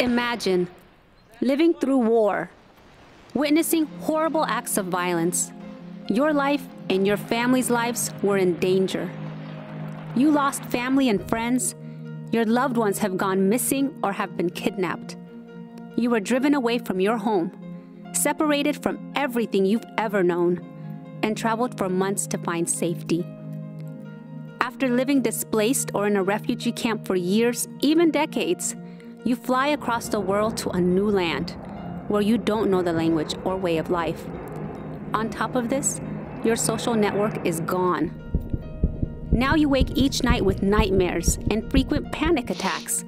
imagine living through war, witnessing horrible acts of violence. Your life and your family's lives were in danger. You lost family and friends. Your loved ones have gone missing or have been kidnapped. You were driven away from your home, separated from everything you've ever known, and traveled for months to find safety. After living displaced or in a refugee camp for years, even decades, you fly across the world to a new land where you don't know the language or way of life. On top of this, your social network is gone. Now you wake each night with nightmares and frequent panic attacks.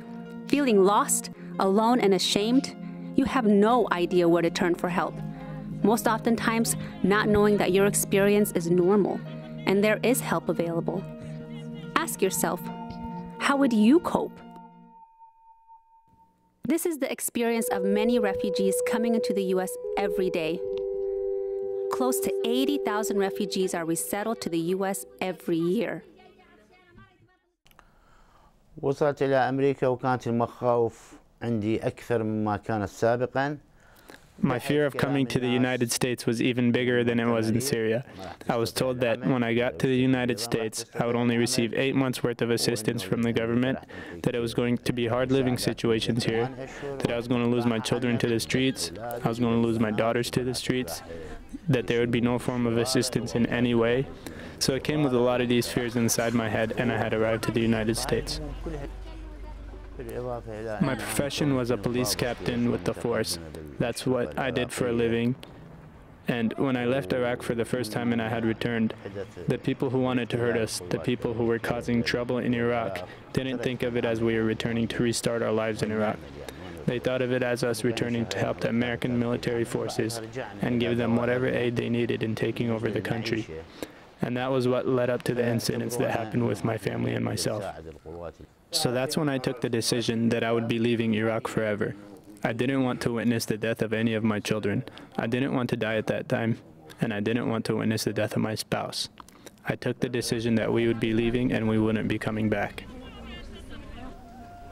Feeling lost, alone, and ashamed, you have no idea where to turn for help. Most oftentimes, not knowing that your experience is normal and there is help available. Ask yourself, how would you cope? This is the experience of many refugees coming into the U.S. every day. Close to 80,000 refugees are resettled to the U.S. every year. وصلت إلى أمريكا وكانت المخاوف عندي أكثر مما كانت سابقاً. My fear of coming to the United States was even bigger than it was in Syria. I was told that when I got to the United States, I would only receive 8 months' worth of assistance from the government, that it was going to be hard living situations here, that I was going to lose my children to the streets, I was going to lose my daughters to the streets, that there would be no form of assistance in any way. So it came with a lot of these fears inside my head, and I had arrived to the United States. My profession was a police captain with the force. That's what I did for a living. And when I left Iraq for the first time and I had returned, the people who wanted to hurt us, the people who were causing trouble in Iraq, didn't think of it as we were returning to restart our lives in Iraq. They thought of it as us returning to help the American military forces and give them whatever aid they needed in taking over the country. And that was what led up to the incidents that happened with my family and myself. So that's when I took the decision that I would be leaving Iraq forever. I didn't want to witness the death of any of my children. I didn't want to die at that time, and I didn't want to witness the death of my spouse. I took the decision that we would be leaving and we wouldn't be coming back.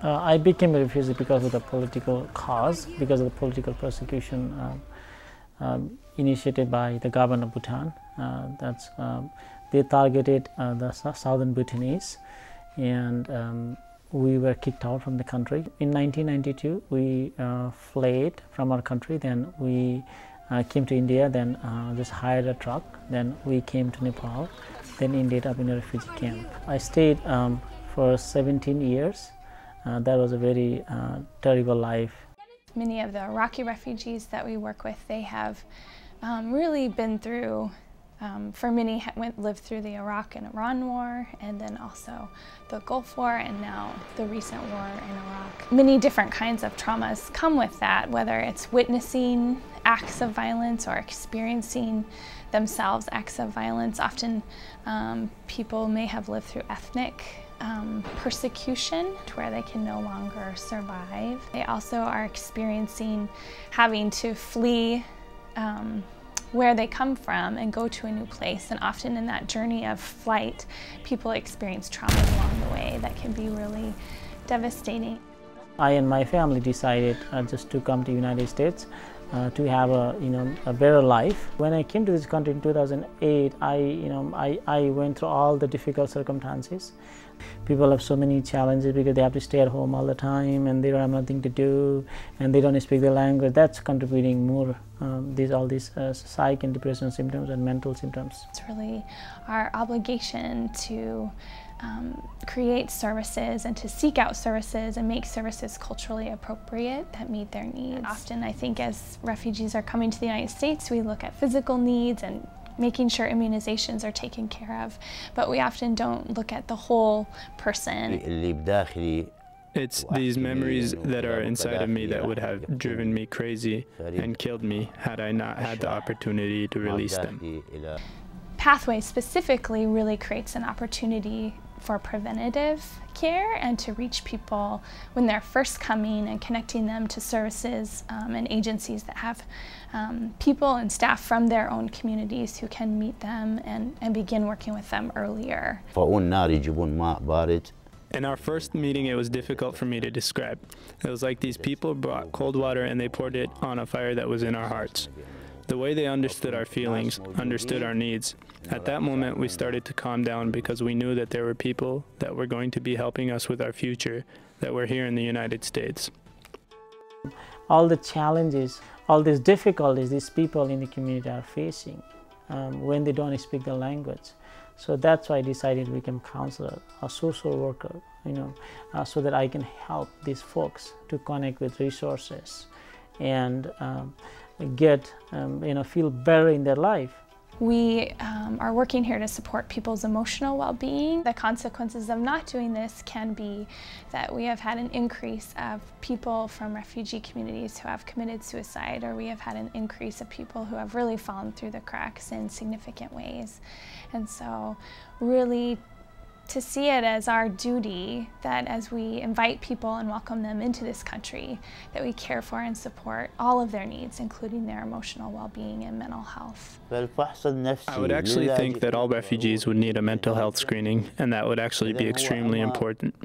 I became a refugee because of the political cause, because of the political persecution initiated by the government of Bhutan. They targeted the southern Bhutanese, and we were kicked out from the country. In 1992, we fled from our country. Then we came to India, then just hired a truck. Then we came to Nepal, then ended up in a refugee camp. I stayed for 17 years. That was a very terrible life. Many of the Iraqi refugees that we work with, they have really been through, for many lived through the Iraq and Iran war, and then also the Gulf War, and now the recent war in Iraq. Many different kinds of traumas come with that, whether it's witnessing acts of violence or experiencing themselves acts of violence. Often people may have lived through ethnic persecution to where they can no longer survive. They also are experiencing having to flee where they come from and go to a new place, and often in that journey of flight, people experience trauma along the way that can be really devastating. I and my family decided just to come to the United States to have a better life. When I came to this country in 2008, I went through all the difficult circumstances. People have so many challenges because they have to stay at home all the time, and they don't have nothing to do, and they don't speak the language. That's contributing more all these psych and depression symptoms and mental symptoms. It's really our obligation to create services and to seek out services and make services culturally appropriate that meet their needs. Often I think as refugees are coming to the United States, we look at physical needs and making sure immunizations are taken care of, but we often don't look at the whole person. It's these memories that are inside of me that would have driven me crazy and killed me had I not had the opportunity to release them. Pathway specifically really creates an opportunity for preventative care and to reach people when they're first coming and connecting them to services and agencies that have people and staff from their own communities who can meet them and begin working with them earlier. In our first meeting, it was difficult for me to describe. It was like these people brought cold water and they poured it on a fire that was in our hearts. The way they understood our feelings, understood our needs. At that moment, we started to calm down because we knew that there were people that were going to be helping us with our future that were here in the United States. All the challenges, all these difficulties these people in the community are facing when they don't speak the language. So that's why I decided to become a counselor, a social worker, so that I can help these folks to connect with resources and get, feel better in their life. We are working here to support people's emotional well-being. The consequences of not doing this can be that we have had an increase of people from refugee communities who have committed suicide, or we have had an increase of people who have really fallen through the cracks in significant ways. And so really to see it as our duty that as we invite people and welcome them into this country, that we care for and support all of their needs, including their emotional well-being and mental health. I would actually think that all refugees would need a mental health screening, and that would actually be extremely important.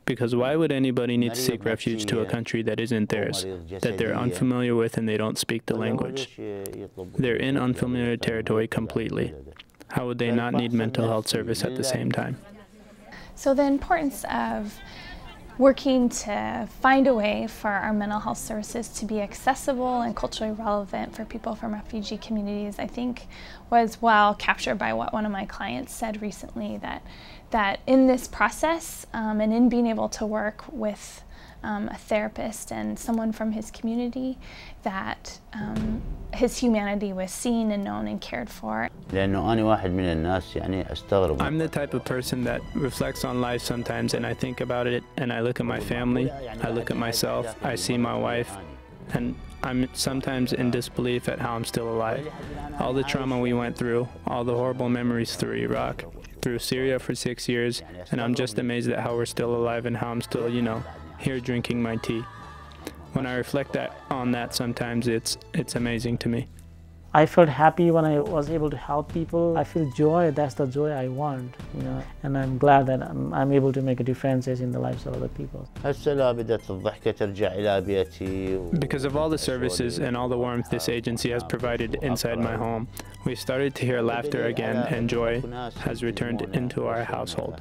Because why would anybody need to seek refuge to a country that isn't theirs, that they're unfamiliar with and they don't speak the language? They're in unfamiliar territory completely. How would they not need mental health service at the same time? So the importance of working to find a way for our mental health services to be accessible and culturally relevant for people from refugee communities, I think, was well captured by what one of my clients said recently, that in this process and in being able to work with a therapist and someone from his community, that his humanity was seen and known and cared for. I'm the type of person that reflects on life sometimes, and I think about it and I look at my family, I look at myself, I see my wife, and I'm sometimes in disbelief at how I'm still alive. All the trauma we went through, all the horrible memories through Iraq, through Syria for 6 years, and I'm just amazed at how we're still alive and how I'm still, here drinking my tea. When I reflect on that sometimes, it's amazing to me. I felt happy when I was able to help people. I feel joy, that's the joy I want, and I'm glad that I'm able to make a difference in the lives of other people. Because of all the services and all the warmth this agency has provided inside my home, we started to hear laughter again, and joy has returned into our household.